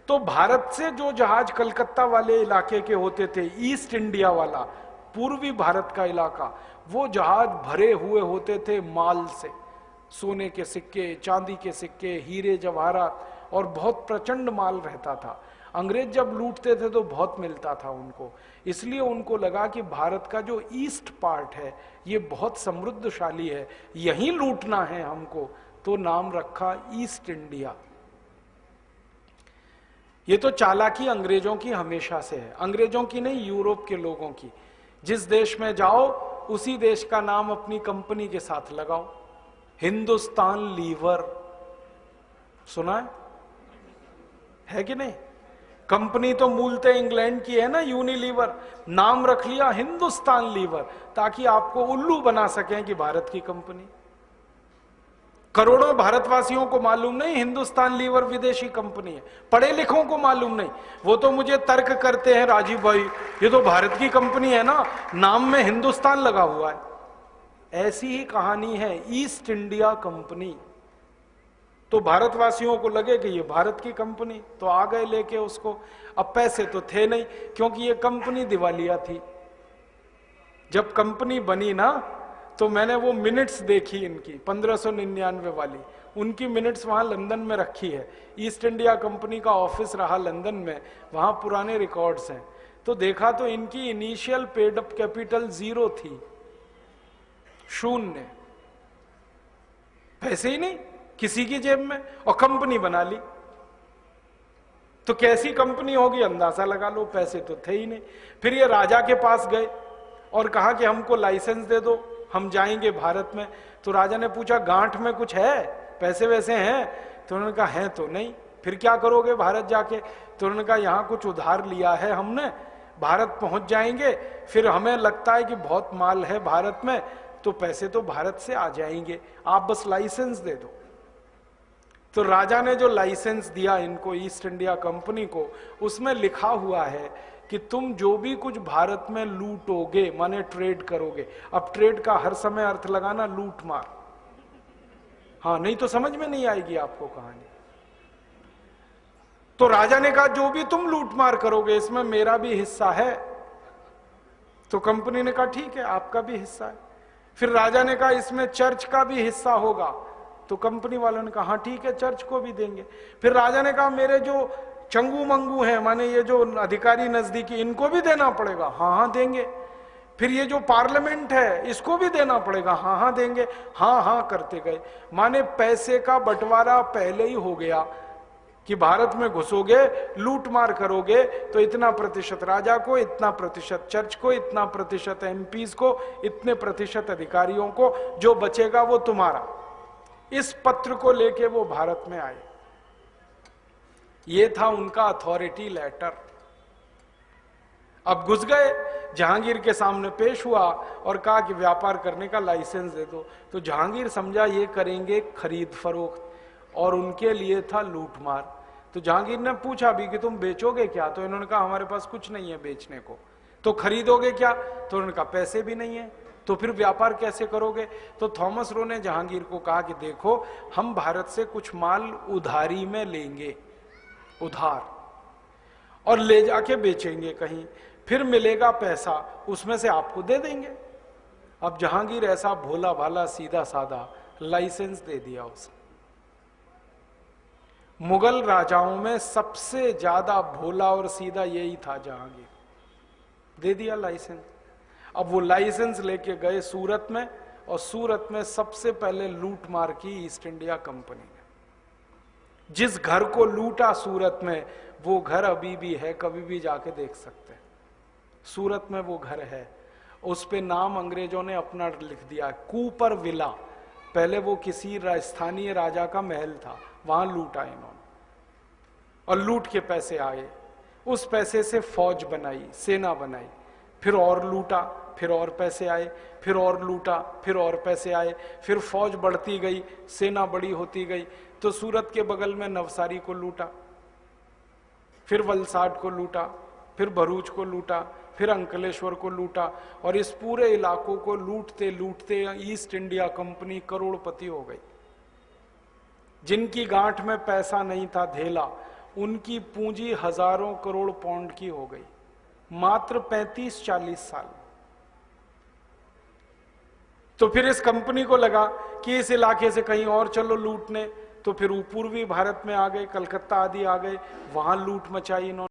तो भारत से जो जहाज कलकत्ता वाले इलाके के होते थे, ईस्ट इंडिया वाला पूर्वी भारत का इलाका, वो जहाज भरे हुए होते थे माल से, सोने के सिक्के, चांदी के सिक्के, हीरे जवाहरात, और बहुत प्रचंड माल रहता था। अंग्रेज जब लूटते थे तो बहुत मिलता था उनको, इसलिए उनको लगा कि भारत का जो ईस्ट पार्ट है ये बहुत समृद्धशाली है, यहीं लूटना है हमको, तो नाम रखा ईस्ट इंडिया। ये तो चालाकी अंग्रेजों की हमेशा से है, अंग्रेजों की नहीं, यूरोप के लोगों की। जिस देश में जाओ उसी देश का नाम अपनी कंपनी के साथ लगाओ। हिंदुस्तान लीवर सुना है कि नहीं? कंपनी तो मूलतः इंग्लैंड की है ना, यूनिलीवर, नाम रख लिया हिंदुस्तान लीवर, ताकि आपको उल्लू बना सकें कि भारत की कंपनी। करोड़ों भारतवासियों को मालूम नहीं हिंदुस्तान लीवर विदेशी कंपनी है, पढ़े लिखों को मालूम नहीं। वो तो मुझे तर्क करते हैं, राजीव भाई ये तो भारत की कंपनी है ना, नाम में हिंदुस्तान लगा हुआ है। ऐसी ही कहानी है ईस्ट इंडिया कंपनी। तो भारतवासियों को लगे कि ये भारत की कंपनी, तो आ गए लेके उसको। अब पैसे तो थे नहीं, क्योंकि ये कंपनी दिवालिया थी। जब कंपनी बनी ना, तो मैंने वो मिनट्स देखी इनकी 1599 वाली, उनकी मिनट्स वहां लंदन में रखी है। ईस्ट इंडिया कंपनी का ऑफिस रहा लंदन में, वहां पुराने रिकॉर्ड्स हैं। तो देखा तो इनकी इनिशियल पेड अप कैपिटल 0 थी, शून्य, पैसे ही नहीं किसी की जेब में, और कंपनी बना ली। तो कैसी कंपनी होगी अंदाजा लगा लो, पैसे तो थे ही नहीं। फिर ये राजा के पास गए और कहा कि हमको लाइसेंस दे दो, हम जाएंगे भारत में। तो राजा ने पूछा गांठ में कुछ है, पैसे वैसे हैं? तो उन्होंने कहा है तो नहीं। फिर क्या करोगे भारत जाके? तो उन्होंने कहा यहां कुछ उधार लिया है हमने, भारत पहुंच जाएंगे, फिर हमें लगता है कि बहुत माल है भारत में, तो पैसे तो भारत से आ जाएंगे, आप बस लाइसेंस दे दो। तो राजा ने जो लाइसेंस दिया इनको, ईस्ट इंडिया कंपनी को, उसमें लिखा हुआ है कि तुम जो भी कुछ भारत में लूटोगे, माने ट्रेड करोगे। अब ट्रेड का हर समय अर्थ लगाना लूट मार, हाँ, नहीं तो समझ में नहीं आएगी आपको कहानी। तो राजा ने कहा जो भी तुम लूट मार करोगे इसमें मेरा भी हिस्सा है। तो कंपनी ने कहा ठीक है, आपका भी हिस्सा है। फिर राजा ने कहा इसमें चर्च का भी हिस्सा होगा। तो कंपनी वालों ने कहा हाँ ठीक है, चर्च को भी देंगे। फिर राजा ने कहा मेरे जो चंगू मंगू हैं, माने ये जो अधिकारी नजदीकी, इनको भी देना पड़ेगा। हाँ हाँ देंगे। फिर ये जो पार्लियामेंट है इसको भी देना पड़ेगा। हाँ हाँ देंगे। हाँ हाँ करते गए, माने पैसे का बंटवारा पहले ही हो गया कि भारत में घुसोगे, लूट मार करोगे तो इतना प्रतिशत राजा को, इतना प्रतिशत चर्च को, इतना प्रतिशत एमपीज को, इतने प्रतिशत अधिकारियों को, जो बचेगा वो तुम्हारा। इस पत्र को लेके वो भारत में आए। ये था उनका अथॉरिटी लेटर। अब घुस गए, जहांगीर के सामने पेश हुआ और कहा कि व्यापार करने का लाइसेंस दे दो। तो जहांगीर समझा ये करेंगे खरीद फरोख्त, और उनके लिए था लूटमार। तो जहांगीर ने पूछा भी कि तुम बेचोगे क्या? तो इन्होंने कहा हमारे पास कुछ नहीं है बेचने को। तो खरीदोगे क्या? तो उन्होंने कहा पैसे भी नहीं है। तो फिर व्यापार कैसे करोगे? तो थॉमस रो ने जहांगीर को कहा कि देखो, हम भारत से कुछ माल उधारी में लेंगे, उधार, और ले जाके बेचेंगे कहीं, फिर मिलेगा पैसा, उसमें से आपको दे देंगे। अब जहांगीर ऐसा भोला भाला सीधा साधा, लाइसेंस दे दिया उसने। मुगल राजाओं में सबसे ज्यादा भोला और सीधा यही था जहांगीर, दे दिया लाइसेंस। अब वो लाइसेंस लेके गए सूरत में, और सूरत में सबसे पहले लूट मार की ईस्ट इंडिया कंपनी ने। जिस घर को लूटा सूरत में, वो घर अभी भी है, कभी भी जाके देख सकते हैं। सूरत में वो घर है, उस पे नाम अंग्रेजों ने अपना लिख दिया, कूपर विला। पहले वो किसी राजस्थानी राजा का महल था, वहां लूटा इन्होंने, और लूट के पैसे आए। उस पैसे से फौज बनाई, सेना बनाई, फिर और लूटा, फिर और पैसे आए, फिर और लूटा, फिर और पैसे आए, फिर फौज बढ़ती गई, सेना बड़ी होती गई। तो सूरत के बगल में नवसारी को लूटा, फिर वलसाड को लूटा, फिर भरूच को लूटा, फिर अंकलेश्वर को लूटा, और इस पूरे इलाकों को लूटते लूटते ईस्ट इंडिया कंपनी करोड़पति हो गई। जिनकी गांठ में पैसा नहीं था, धेला, उनकी पूंजी हजारों करोड़ पाउंड की हो गई, मात्र 35-40 साल। तो फिर इस कंपनी को लगा कि इस इलाके से कहीं और चलो लूटने, तो फिर पूर्वी भारत में आ गए, कलकत्ता आदि आ गए, वहां लूट मचाई इन्होंने।